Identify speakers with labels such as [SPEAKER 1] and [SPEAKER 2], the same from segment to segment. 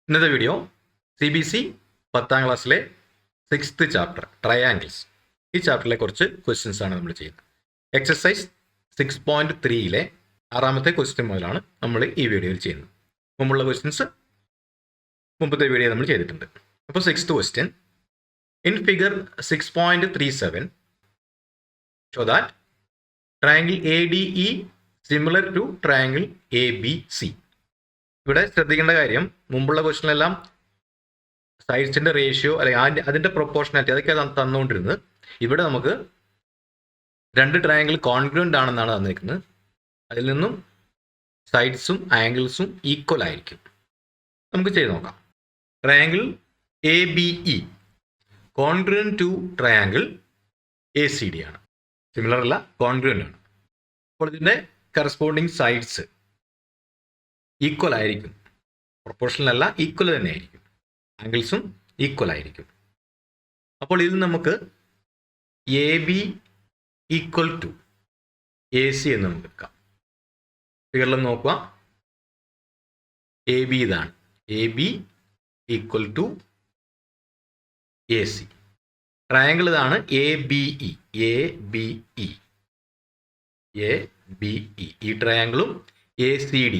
[SPEAKER 1] ഇന്നത്തെ video CBC 10ാം ക്ലാസ്സിലെ 6th chapter triangles. ഈ ചാപ്റ്ററിലെ കുറച്ച് ക്വസ്റ്റ്യൻസ് ആണ് നമ്മൾ ചെയ്യുന്നത്. എക്സസൈസ് 6.3യിലെ 6ാമത്തെ ക്വസ്റ്റ്യൻ മുതലാണ് നമ്മൾ ഈ വീഡിയോയിൽ ചെയ്യുന്നത്. മുമ്പുള്ള ക്വസ്റ്റ്യൻസ് മുമ്പത്തെ വീഡിയോ നമ്മൾ ചെയ്തിട്ടുണ്ട്. അപ്പോൾ 6th question, in figure 6.37 show that triangle ADE similar to triangle ABC. ഇവിടെ ശ്രദ്ധിക്കേണ്ട കാര്യം, മുമ്പുള്ള ക്വസ്റ്റ്യനിലെല്ലാം സൈഡ്സിന്റെ റേഷ്യോ അല്ലെങ്കിൽ അതിന്റെ പ്രൊപ്പോർഷനാലിറ്റി അതൊക്കെ തന്നുകൊണ്ടിരുന്നത്. ഇവിടെ നമുക്ക് രണ്ട് ട്രയാങ്കിൾ കോൺഗ്രുവൻ്റ് ആണെന്നാണ് തന്നിരിക്കുന്നത്. അതിൽ നിന്നും സൈഡ്സും ആംഗിൾസും ഈക്വൽ ആയിരിക്കും. നമുക്ക് ചെയ്ത് നോക്കാം. Triangle ABE congruent to triangle ACD ആണ്. സിമിലർ അല്ല, കോൺഗ്രുവൻ്റ് ആണ്. അപ്പോൾ ഇതിന്റെ കറസ്പോണ്ടിങ് സൈഡ്സ് ഈക്വൽ ആയിരിക്കും. പ്രൊപ്പോർഷണൽ അല്ല, ഈക്വൽ തന്നെ ആയിരിക്കും. ആംഗിൾസും ഈക്വൽ ആയിരിക്കും. അപ്പോൾ ഇതിൽ നമുക്ക് AB ഈക്വൽ ടു AC എന്ന് നമുക്ക് എടുക്കാം. ഫിഗറിൽ നോക്കുക, AB ഇതാണ്. AB equal to AC. Triangle ഇതാണ് ABE. ഈ ട്രയാങ്കിളും ACD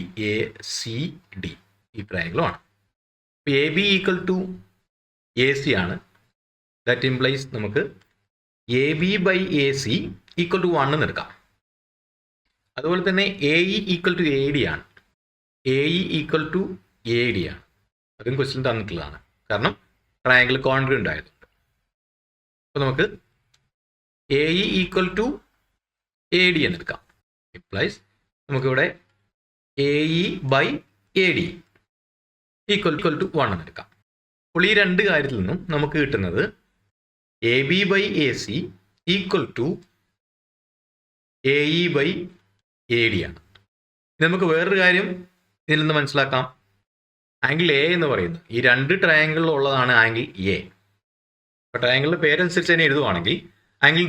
[SPEAKER 1] ഈ ട്രയാങ്കിളുമാണ്. ഇപ്പോൾ AB ഈക്വൽ ടു AC ആണ്. ദാറ്റ് ഇംപ്ലൈസ് നമുക്ക് AB by AC equal to 1 എന്ന് എടുക്കാം. അതുപോലെ തന്നെ AE ഈക്വൽ ടു AD ആണ്. AE ഈക്വൽ ടു AD ആണ്. അതും ക്വസ്റ്റ്യൻ തന്നിട്ടുള്ളതാണ്, കാരണം ട്രയാങ്കിൾ കോൺഗ്രുവൻ്റ് ആയതുകൊണ്ട്. അപ്പോൾ നമുക്ക് AE ഈക്വൽ ടു AD എന്ന് എടുക്കാം. ഇംപ്ലൈസ് നമുക്കിവിടെ AE by AD equal to 1 എന്ന് എടുക്കാം. അപ്പോൾ ഈ രണ്ട് കാര്യത്തിൽ നിന്നും നമുക്ക് കിട്ടുന്നത് AB by AC equal to AE by AD ആണ്. ഇനി നമുക്ക് വേറൊരു കാര്യം ഇതിൽ നിന്ന് മനസ്സിലാക്കാം. ആംഗിൾ A എന്ന് പറയുന്നത് ഈ രണ്ട് ട്രയാങ്കിളിൽ ഉള്ളതാണ് ആംഗിൾ A. അപ്പോൾ ട്രയാങ്കിളിൻ്റെ പേരനുസരിച്ച് തന്നെ എഴുതുവാണെങ്കിൽ angle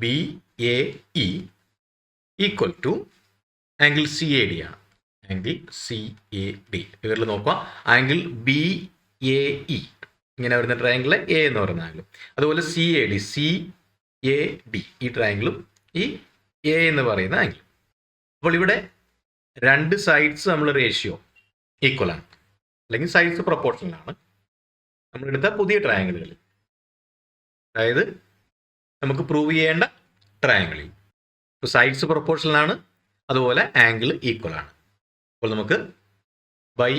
[SPEAKER 1] BAE equal to angle CAD ആണ്. ആംഗിൾ CAD ഇവരിൽ നോക്കുക, ആംഗിൾ BAE ഇങ്ങനെ വരുന്ന ട്രയാങ്കിൾ A എന്ന് പറയുന്ന ആംഗിൾ. അതുപോലെ CAD ഈ ട്രയാങ്കിളും ഈ A എന്ന് പറയുന്ന ആംഗിൾ. അപ്പോൾ ഇവിടെ രണ്ട് സൈഡ്സ് നമ്മൾ റേഷ്യോ ഈക്വൽ ആണ്, അല്ലെങ്കിൽ സൈഡ്സ് പ്രൊപ്പോർഷണൽ ആണ് നമ്മളെടുത്ത പുതിയ ട്രയാങ്കിളുകളിൽ. അതായത് നമുക്ക് പ്രൂവ് ചെയ്യേണ്ട ട്രയാങ്കിളിൽ ഇപ്പോൾ സൈഡ്സ് പ്രൊപ്പോർഷണൽ ആണ്, അതുപോലെ ആംഗിൾ ഈക്വൽ ആണ്. അപ്പോൾ നമുക്ക് by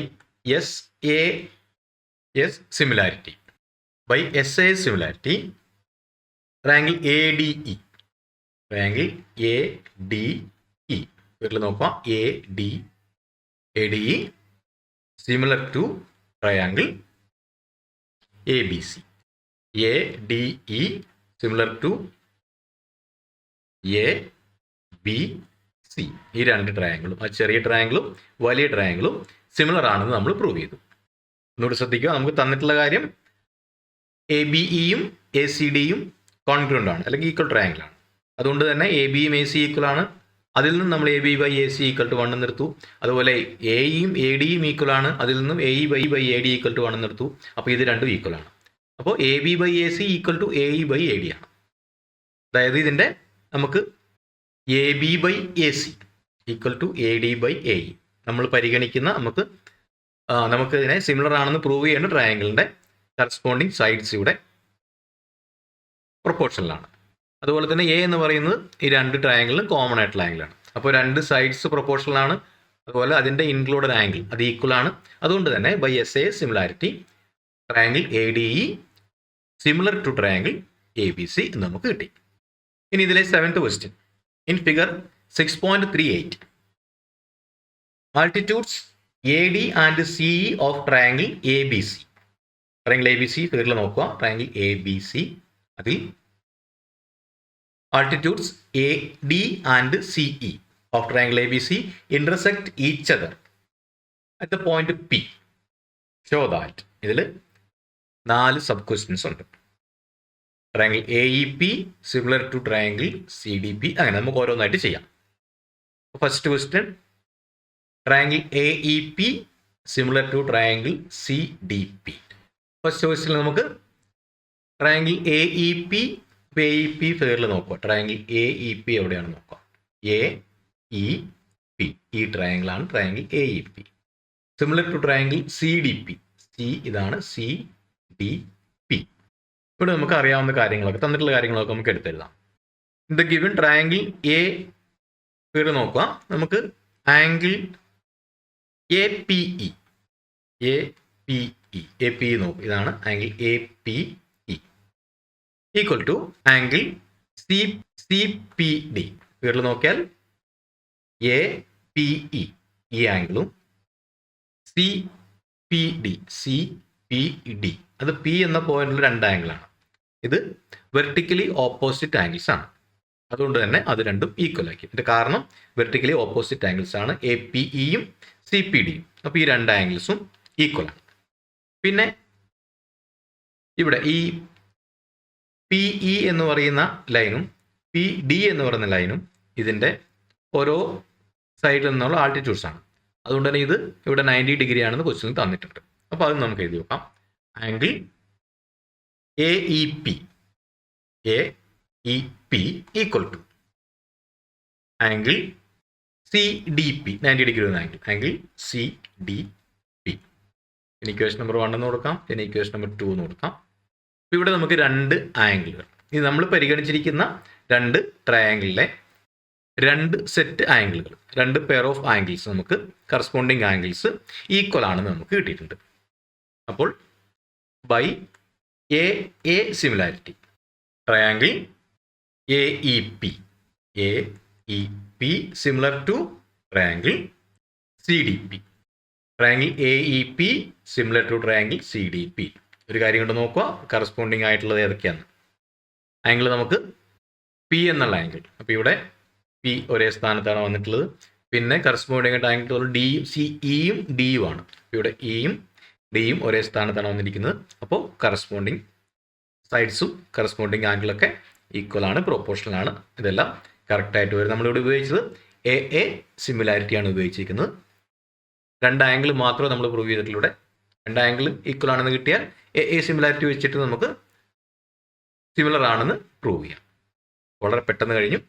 [SPEAKER 1] SAS similarity triangle ADE വീട്ടിൽ നോക്കാം, ADE similar to triangle ABC. ADE similar to ABC. ഈ രണ്ട് ട്രയാങ്കിളും, ആ ചെറിയ ട്രയാങ്കിളും വലിയ ട്രയാങ്കിളും സിമിലർ ആണെന്ന് നമ്മൾ പ്രൂവ് ചെയ്തു. ഒന്നുകൂടി ശ്രദ്ധിക്കുക, നമുക്ക് തന്നിട്ടുള്ള കാര്യം ABEയും ACDയും കോൺഗ്രുവൻ്റ് ആണ്, അല്ലെങ്കിൽ ഈക്വൽ ട്രയാങ്കിൾ ആണ്. അതുകൊണ്ട് തന്നെ ABയും AC ഈക്വൽ ആണ്. അതിൽ നിന്നും നമ്മൾ AB by AC equal to 1 എടുത്തു. അതുപോലെ AEയും ADയും ഈക്വൽ ആണ്. അതിൽ നിന്നും AE by AD equal to 1 എടുത്തു. അപ്പോൾ ഇത് രണ്ടും ഈക്വൽ ആണ്. അപ്പോൾ AB by AC equal to AE by AD ആണ്. അതായത് ഇതിൻ്റെ നമുക്ക് AB by AC equal to AD by AE നമ്മൾ പരിഗണിക്കുന്ന നമുക്ക് ഇതിനെ സിമിലർ ആണെന്ന് പ്രൂവ് ചെയ്യേണ്ട ട്രയാങ്കിളിൻ്റെ കറസ്പോണ്ടിങ് സൈഡ്സ് ഇവിടെ പ്രൊപ്പോർഷണലാണ്. അതുപോലെ തന്നെ A എന്ന് പറയുന്നത് ഈ രണ്ട് ട്രയാങ്കിളിലും കോമൺ ആയിട്ടുള്ള ആംഗിളാണ്. അപ്പോൾ രണ്ട് സൈഡ്സ് പ്രൊപ്പോർഷണൽ ആണ്, അതുപോലെ അതിൻ്റെ ഇൻക്ലൂഡഡ് ആംഗിൾ അത് ഈക്വൽ ആണ്. അതുകൊണ്ട് തന്നെ by SA similarity triangle ADE similar to triangle ABC എന്ന് നമുക്ക് കിട്ടി. ഇനി ഇതിലെ 7th question, in figure 6.38 altitudes AD and CE of triangle ABC. Triangle ABC ഫിഗറിൽ നോക്കുക, ട്രയാങ്കിൾ ABC അതിൽ altitudes AD and CE of triangle ABC intersect each other at the point P. Show that. ഇതിൽ 4 sub questions ഉണ്ട്. Triangle AEP similar to triangle CDP, അങ്ങനെ നമുക്ക് ഓരോന്നായിട്ട് ചെയ്യാം. First question, triangle AEP similar to triangle C D P. First ചോയ്സിൽ നമുക്ക് triangle A E P, A E P ഫെയറിൽ നോക്കുക. ട്രയാങ്കിൾ എ ഇ പി എവിടെയാണ് നോക്കുക. എ ഇ പി, ഈ ട്രയാങ്കിളാണ് triangle A E P. Similar to triangle C D P, C ഇതാണ് C D P. ഇവിടെ നമുക്ക് അറിയാവുന്ന കാര്യങ്ങളൊക്കെ, തന്നിട്ടുള്ള കാര്യങ്ങളൊക്കെ നമുക്ക് എടുത്തെഴുതാം. ഇത് ഗിവൻ ട്രയാങ്കിൾ എ ഫെയർ നോക്കുക. നമുക്ക് angle A P E, A P E, A P E നോക്കുക. ഇതാണ് angle A P E equal to angle C C P D. ഫിഗറിൽ നോക്കിയാൽ എ പി ഇ, ഈ ആംഗിളും C P D, C P D, അത് P എന്ന പോയിന്റിൽ രണ്ട് ആംഗിളാണ്. ഇത് വെർട്ടിക്കലി ഓപ്പോസിറ്റ് ആംഗിൾസ് ആണ്. അതുകൊണ്ട് തന്നെ അത് രണ്ടും ഈക്വൽ ആക്കി. ഇതിന്റെ കാരണം വെർട്ടിക്കലി ഓപ്പോസിറ്റ് ആംഗിൾസ് ആണ് എ പി ഇയും സി പി ഡിയും. അപ്പോൾ ഈ രണ്ട് ആംഗിൾസും ഈക്വൽ ആണ്. പിന്നെ ഇവിടെ ഈ പി ഇ എന്ന് പറയുന്ന ലൈനും പി ഡി എന്ന് പറയുന്ന ലൈനും ഇതിൻ്റെ ഓരോ സൈഡിൽ നിന്നുള്ള ആൾട്ടിറ്റ്യൂഡ്സ് ആണ്. അതുകൊണ്ട് തന്നെ ഇത് ഇവിടെ 90 ഡിഗ്രി ആണെന്ന് ക്വസ്റ്റ്യനിൽ തന്നിട്ടുണ്ട്. അപ്പോൾ അത് നമുക്ക് എഴുതി നോക്കാം. Angle A E P, A E P equal to angle C D P, 90 degree വരുന്ന angle, angle C D P. ഇനി ഇക്വേഷൻ നമ്പർ 1 എന്ന് കൊടുക്കാം, പിന്നെ ഇക്വേഷൻ നമ്പർ 2 എന്ന് കൊടുക്കാം. ഇവിടെ നമുക്ക് രണ്ട് ആംഗിളുകൾ, ഇത് നമ്മൾ പരിഗണിച്ചിരിക്കുന്ന രണ്ട് ട്രയാംഗിളിലെ രണ്ട് സെറ്റ് ആംഗിളുകൾ, രണ്ട് പെയർ ഓഫ് ആംഗിൾസ്, നമുക്ക് കറസ്പോണ്ടിങ് ആംഗിൾസ് ഈക്വൽ ആണെന്ന് നമുക്ക് കിട്ടിയിട്ടുണ്ട്. അപ്പോൾ by A A similarity triangle A E P, A E P similar to triangle C D P, triangle A E P similar to triangle C D P. ഒരു കാര്യം കൊണ്ട് നോക്കുക, corresponding ആയിട്ടുള്ളത് ഏതൊക്കെയാണ്. ആംഗിൾ നമുക്ക് പി എന്നുള്ള ആംഗിൾ, അപ്പോൾ ഇവിടെ പി ഒരേ സ്ഥാനത്താണ് വന്നിട്ടുള്ളത്. പിന്നെ കറസ്പോണ്ടിങ് ആയിട്ട് ആംഗിൾ ഡി സി ഇയും ഡിയും ആണ്. ഇവിടെ ഇയും ഡിയും ഒരേ സ്ഥാനത്താണ് വന്നിരിക്കുന്നത്. അപ്പോൾ കറസ്പോണ്ടിങ് സൈഡ്സും കറസ്പോണ്ടിങ് ആംഗിളൊക്കെ ഈക്വൽ ആണ്, പ്രൊപ്പോർഷണൽ ആണ്. ഇതെല്ലാം കറക്റ്റായിട്ട് വരും. നമ്മളിവിടെ ഉപയോഗിച്ചത് എ എ സിമിലാരിറ്റിയാണ് ഉപയോഗിച്ചിരിക്കുന്നത്. രണ്ട് ആംഗിൾ മാത്രമേ നമ്മൾ പ്രൂവ് ചെയ്തിട്ടുള്ളൂ. രണ്ട് ആംഗിൾ ഈക്വൽ ആണെന്ന് കിട്ടിയാൽ എ എ സിമിലാരിറ്റി വെച്ചിട്ട് നമുക്ക് സിമിലർ ആണെന്ന് പ്രൂവ് ചെയ്യാം. വളരെ പെട്ടെന്ന് കഴിഞ്ഞു.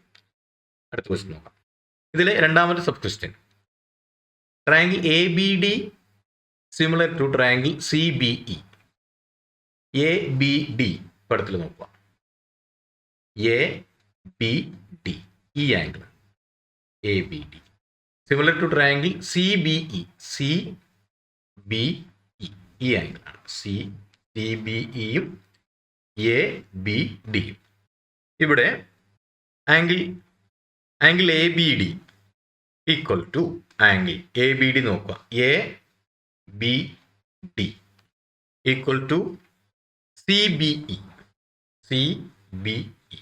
[SPEAKER 1] അടുത്ത ക്വസ്റ്റ്യൻ നോക്കാം. ഇതിലെ രണ്ടാമത്തെ sub question, triangle A B D similar to triangle C B E. A B D പടത്തിൽ നോക്കുക. എ ബി ഡി, ഈ angle A B D similar to triangle C B E, C B E, ഈ ആംഗിളാണ്. C B ഇയും A B ഡിയും. ഇവിടെ angle A B D equal to angle A B D നോക്കുക. A B D equal to C B E, C B E.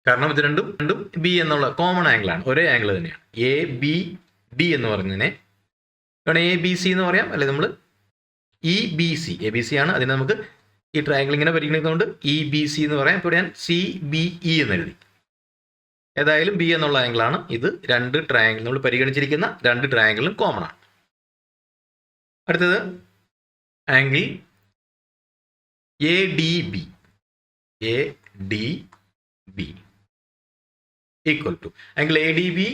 [SPEAKER 1] കാരണം ഇത് രണ്ടും B എന്നുള്ള കോമൺ ആംഗിളാണ്, ഒരേ ആംഗിൾ തന്നെയാണ്. എ ബി ഡി എന്ന് പറയുന്നതിനെ വേണം എ ബി സി എന്ന് പറയാം, അല്ലെ നമ്മൾ E B C, A B C ആണ്. അതിന് നമുക്ക് ഈ ട്രയാംഗിൾ ഇങ്ങനെ പരിഗണിക്കുന്നതുകൊണ്ട് ഇ ബി സി എന്ന് പറയാം. ഇപ്പോൾ ഞാൻ സി ബി ഇ എന്ന് എഴുതി. ഏതായാലും ബി എന്നുള്ള ആംഗിളാണ്. ഇത് രണ്ട് ട്രയാംഗിൾ, നമ്മൾ പരിഗണിച്ചിരിക്കുന്ന രണ്ട് ട്രയാംഗിളും കോമൺ ആണ്. അടുത്തത് angle A D B, A D B equal to angle A D B,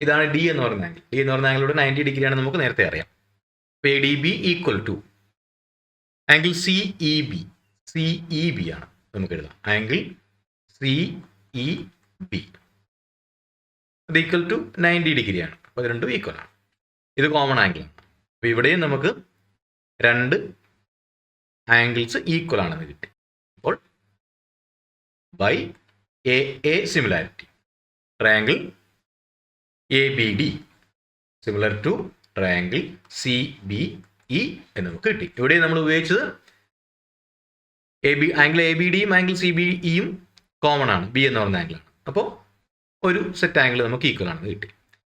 [SPEAKER 1] ഇതാണ് ഡി എന്ന് പറയുന്ന ആംഗിൾ. ഡി എന്ന് പറയുന്ന ആംഗിളിലൂടെ 90 ഡിഗ്രിയാണ് നമുക്ക് നേരത്തെ അറിയാം. അപ്പോൾ A D B equal to angle C E B, C E B ആണ് നമുക്ക് എഴുതാം. ആംഗിൾ സി ഇ ബി അത് ഈക്വൽ ടു 90 ഡിഗ്രിയാണ്. അപ്പോൾ ഇത് രണ്ടും ഈക്വൽ ആണ്. ഇത് കോമൺ ആംഗിളാണ്. അപ്പോൾ ഇവിടെയും നമുക്ക് രണ്ട് ആംഗിൾസ് ഈക്വൽ ആണെന്ന് കിട്ടി. അപ്പോൾ by A A similarity triangle A B D similar to triangle C B E എന്ന് നമുക്ക് കിട്ടി. ഇവിടെ നമ്മൾ ഉപയോഗിച്ചത് ആംഗിൾ എ ബി ഡിയും ആംഗിൾ സി ബി ഇയും കോമൺ ആണ്, ബി എന്ന് പറയുന്ന ആംഗിളാണ്. അപ്പോൾ ഒരു സെറ്റ് ആംഗിൾ നമുക്ക് ഈക്വൽ ആണെന്ന് കിട്ടി.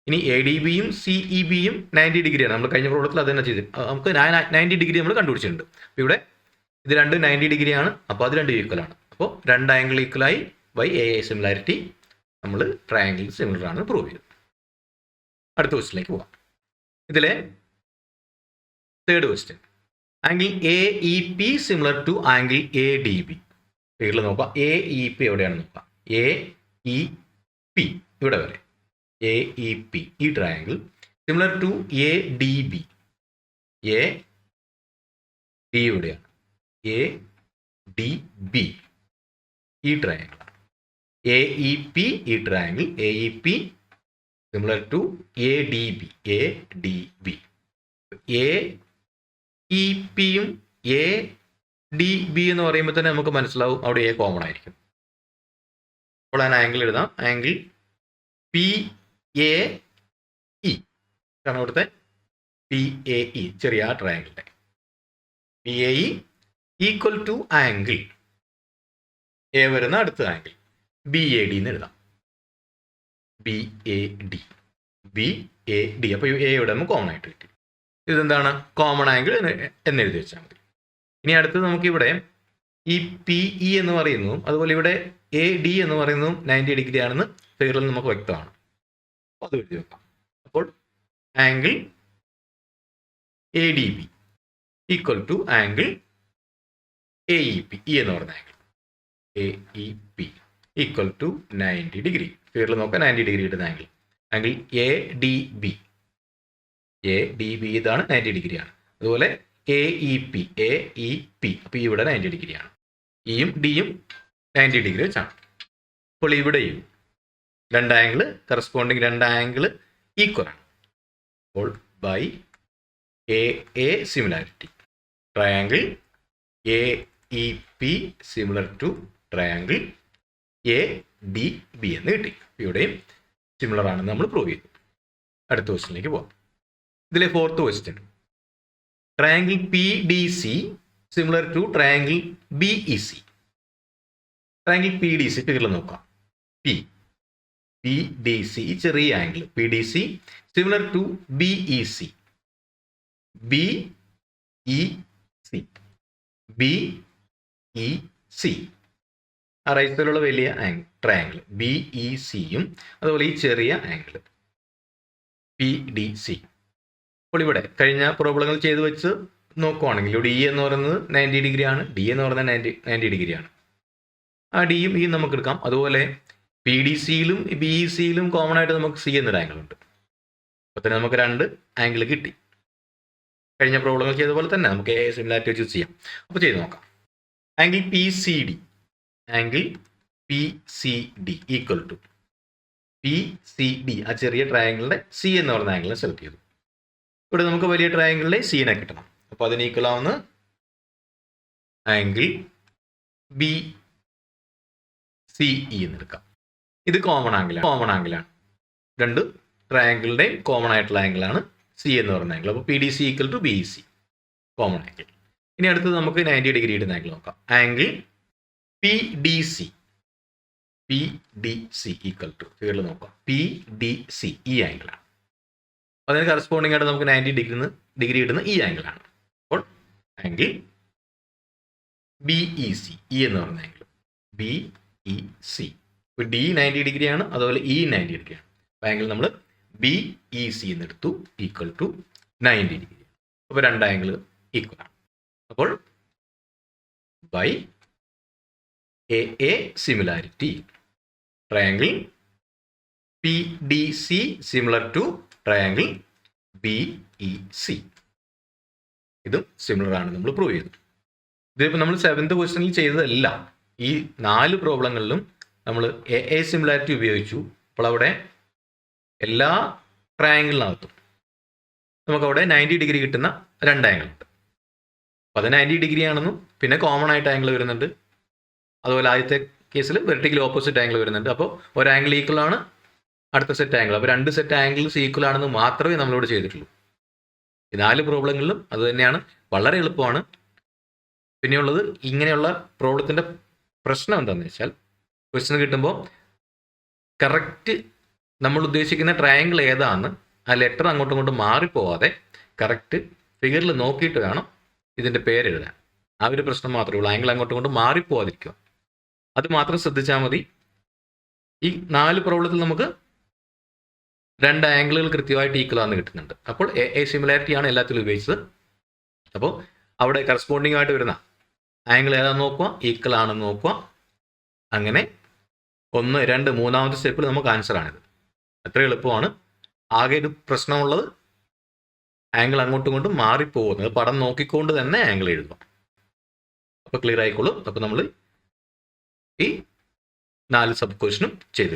[SPEAKER 1] ഇനി എ ഡി ബിയും സി ഇ ബിയും 90 ഡിഗ്രിയാണ്. നമ്മൾ കഴിഞ്ഞ പ്രോബ്ലത്തിൽ അത് തന്നെ ചെയ്ത് നമുക്ക് 90 ഡിഗ്രി നമ്മൾ കണ്ടുപിടിച്ചിട്ടുണ്ട്. അപ്പോൾ ഇവിടെ ഇത് രണ്ടും 90 ഡിഗ്രിയാണ്. അപ്പോൾ അത് രണ്ടും ഈക്വൽ ആണ്. അപ്പോൾ രണ്ട് ആംഗിൾ ഈക്വലായി ബൈ എ എ സിമിലാരിറ്റി നമ്മൾ ട്രയാംഗിൾ സിമിലർ ആണെന്ന് പ്രൂവ് ചെയ്തു. അടുത്ത ക്വസ്റ്റിലേക്ക് പോകാം. ഇതിലെ third question angle A E P similar to angle A D B. ഫിഗറിൽ നോക്കാം, എ ഇ പി എവിടെയാണെന്ന് നോക്കാം. എ ഇ പി ഇവിടെ വരെ എ ഇ പി ഈ triangle similar to A D B. A D ഇവിടെയാണ്, എ ഡി ബി ഈ triangle. A E P ഈ triangle A E P similar to A D B. A D B A E പിയും A D B എന്ന് പറയുമ്പോൾ തന്നെ നമുക്ക് മനസ്സിലാവും അവിടെ എ കോമൺ ആയിരിക്കും. അപ്പോൾ ഞാൻ ആംഗിൾ എഴുതാം, ആംഗിൾ പി എ ഇ, കാരണം ഇവിടുത്തെ പി എ ഇ ചെറിയ ആ ട്രയാങ്കിളിൻ്റെ P A E equal to angle A വരുന്ന അടുത്ത ആംഗിൾ ബി എ ഡി എന്ന് എഴുതാം. B A D, B A D. അപ്പോൾ എ ഇവിടെ നമുക്ക് കോമൺ ആയിട്ട് കിട്ടി. ഇതെന്താണ്? കോമൺ ആംഗിൾ എന്ന് എഴുതി വെച്ചാൽ മതി. ഇനി അടുത്തത് നമുക്കിവിടെ ഈ പി ഇ എന്ന് പറയുന്നതും അതുപോലെ ഇവിടെ എ ഡി എന്ന് പറയുന്നതും 90 ഡിഗ്രി ആണെന്ന് ഫിഗറിൽ നമുക്ക് വ്യക്തമാണ്. അപ്പോൾ അത് എഴുതി വെക്കാം. അപ്പോൾ angle A D B equal to angle A E P, E എന്ന് പറയുന്ന angle A E P equal to 90 degree. ഫിഗറിൽ നോക്കാം 90 ഡിഗ്രി കിട്ടുന്ന angle. Angle A D B, A D B ഇതാണ് 90 ഡിഗ്രിയാണ്. അതുപോലെ A E P, A E P, അപ്പോൾ ഇവിടെ 90 ഡിഗ്രിയാണ്. ഇയും ഡിയും 90 ഡിഗ്രി വെച്ചാണ്. അപ്പോൾ ഇവിടെയും രണ്ട് ആംഗിൾ കറസ്പോണ്ടിങ് രണ്ട് ആംഗിൾ ഈക്വൽ ആണ്. അപ്പോൾ by A A similarity triangle A E P similar to triangle A D B എന്ന് കിട്ടി. ഇവിടെയും സിമിലർ ആണെന്ന് നമ്മൾ പ്രൂവ് ചെയ്തു. അടുത്ത ക്വസ്റ്റ്യനിലേക്ക് പോകാം. ഇതിലെ fourth question triangle P D C similar to triangle B E C. Triangle P D C ഫിഗറിൽ നോക്കാം. പി ഡി സി ചെറിയ angle P D C similar to B E C. B E C, B E C ആ right സൈഡിലുള്ള വലിയ triangle B E സിയും അതുപോലെ ഈ ചെറിയ ആംഗിൾ പി ഡി സി. അപ്പോൾ ഇവിടെ കഴിഞ്ഞ പ്രോബ്ലങ്ങൾ ചെയ്ത് വെച്ച് നോക്കുവാണെങ്കിൽ ഇവിടെ ഇ എന്ന് പറയുന്നത് 90 ഡിഗ്രിയാണ്, ഡി എന്ന് പറയുന്നത് 90 ഡിഗ്രിയാണ്. ആ ഡിയും ഇയും നമുക്ക് എടുക്കാം. അതുപോലെ പി ഡി സിയിലും ബി ഇ സിയിലും കോമൺ ആയിട്ട് നമുക്ക് സി എന്നൊരു ആംഗിൾ ഉണ്ട്. അപ്പോൾ തന്നെ നമുക്ക് രണ്ട് ആംഗിൾ കിട്ടി. കഴിഞ്ഞ പ്രോബ്ലങ്ങൾ ചെയ്ത പോലെ തന്നെ നമുക്ക് സിമിലാരിറ്റി വെച്ച് ചെയ്യാം. അപ്പോൾ ചെയ്ത് നോക്കാം. Angle P C D, angle P C D equal to P C D ആ ചെറിയ ട്രയാങ്കിളിൻ്റെ സി എന്ന് പറയുന്ന ആംഗിളിനെ സെലക്ട് ചെയ്തു. ഇവിടെ നമുക്ക് വലിയ ട്രയാങ്കിളിലെ സീനെ കിട്ടണം. അപ്പോൾ അതിന് ഈക്വൽ ആവുന്ന ആംഗിൾ ബി സി ഇ എന്ന് എടുക്കാം. ഇത് കോമൺ ആംഗിളാണ്. രണ്ട് ട്രയാങ്കിളിൻ്റെയും കോമൺ ആയിട്ടുള്ള ആംഗിളാണ് സി എന്ന് പറയുന്ന ആംഗിൾ. അപ്പോൾ P D C equal to B E C common angle. ഇനി അടുത്തത് നമുക്ക് 90 ഡിഗ്രി ഇടുന്ന ആംഗിൾ നോക്കാം. Angle P D C, P D C equal to ഫിഗറിൽ നോക്കാം പി ഡി സി ഈ ആംഗിളാണ്. അതിന് കറസ്പോണ്ടിങ് ആയിട്ട് നമുക്ക് 90 ഡിഗ്രി ഇടുന്ന ഈ ആംഗിളാണ്. അപ്പോൾ angle B E C, E എന്ന് പറയുന്ന ആംഗിൾ ബി ഇ സി. ഇപ്പോൾ ഡി 90 ഡിഗ്രിയാണ്, അതുപോലെ ഇ 90 ഡിഗ്രിയാണ്. അപ്പോൾ ആംഗിൾ നമ്മൾ ബി ഇ സി എന്നെടുത്തു ഈക്വൽ ടു 90 ഡിഗ്രി. അപ്പോൾ രണ്ട് ആംഗിൾ ഈക്വൽ ആണ്. അപ്പോൾ by A A similarity triangle P D C similar to triangle B E C. ഇതും സിമിലർ ആണ് നമ്മൾ പ്രൂവ് ചെയ്തു. ഇതിപ്പോൾ നമ്മൾ 7th ക്വസ്റ്റ്യനിൽ ചെയ്തതല്ല. ഈ 4 പ്രോബ്ലങ്ങളിലും നമ്മൾ എ എ സിമിലാരിറ്റി ഉപയോഗിച്ചു. അപ്പോൾ അവിടെ എല്ലാ ട്രയാങ്കിളിനകത്തും നമുക്കവിടെ 90 ഡിഗ്രി കിട്ടുന്ന രണ്ട് ആംഗിൾ ഉണ്ട്. അപ്പോൾ അത് 90 ഡിഗ്രി ആണെന്നും പിന്നെ കോമൺ ആയിട്ട് ആംഗിൾ വരുന്നുണ്ട്. അതുപോലെ ആദ്യത്തെ കേസിൽ വെർട്ടിക്കൽ ഓപ്പോസിറ്റ് ആംഗിൾ വരുന്നുണ്ട്. അപ്പോൾ ഒരു ആംഗിൾ ഈക്വൽ ആണ് അടുത്ത സെറ്റ് ആംഗിൾ. അപ്പോൾ രണ്ട് സെറ്റ് ആംഗിൾസ് ഈക്വൽ ആണെന്ന് മാത്രമേ നമ്മളിവിടെ ചെയ്തിട്ടുള്ളൂ. ഈ 4 പ്രോബ്ലങ്ങളിലും അത് തന്നെയാണ്. വളരെ എളുപ്പമാണ്. പിന്നെയുള്ളത് ഇങ്ങനെയുള്ള പ്രോബ്ലത്തിൻ്റെ പ്രശ്നം എന്താണെന്ന് വെച്ചാൽ ക്വസ്റ്റ്യൻ കിട്ടുമ്പോൾ കറക്റ്റ് നമ്മൾ ഉദ്ദേശിക്കുന്ന ട്രയാങ്കിൾ ഏതാണെന്ന് ആ ലെറ്റർ അങ്ങോട്ടും ഇങ്ങോട്ടും മാറിപ്പോവാതെ കറക്റ്റ് ഫിഗറിൽ നോക്കിയിട്ട് വേണം ഇതിൻ്റെ പേരെഴുതാൻ. ആ ഒരു പ്രശ്നം മാത്രമേ ഉള്ളൂ. ആംഗിൾ അങ്ങോട്ടും ഇങ്ങോട്ടും മാറിപ്പോവാതിരിക്കുക. അത് മാത്രം ശ്രദ്ധിച്ചാൽ മതി. ഈ 4 പ്രോബ്ലത്തിൽ നമുക്ക് രണ്ട് ആംഗിളുകൾ കൃത്യമായിട്ട് ഈക്വൽ ആണെന്ന് കിട്ടുന്നുണ്ട്. അപ്പോൾ എ സിമിലാരിറ്റി ആണ് എല്ലാത്തിലും ഉപയോഗിച്ചത്. അപ്പോൾ അവിടെ കറസ്പോണ്ടിങ് ആയിട്ട് വരുന്ന ആംഗിൾ ഏതാണെന്ന് നോക്കുക, ഈക്വൽ ആണെന്ന് നോക്കുക. അങ്ങനെ 1, 2, മൂന്നാമത്തെ സ്റ്റെപ്പിൽ നമുക്ക് ആൻസർ ആണിത്. അത്ര എളുപ്പമാണ്. ആകെ ഒരു പ്രശ്നമുള്ളത് ആംഗിൾ അങ്ങോട്ടും ഇങ്ങോട്ടും മാറിപ്പോകുന്നത്. പടം നോക്കിക്കൊണ്ട് തന്നെ ആംഗിൾ എഴുതുക. അപ്പോൾ ക്ലിയർ ആയിക്കോളും. അപ്പോൾ നമ്മൾ ഈ 4 സബ് ക്വസ്റ്റനും ചെയ്തു.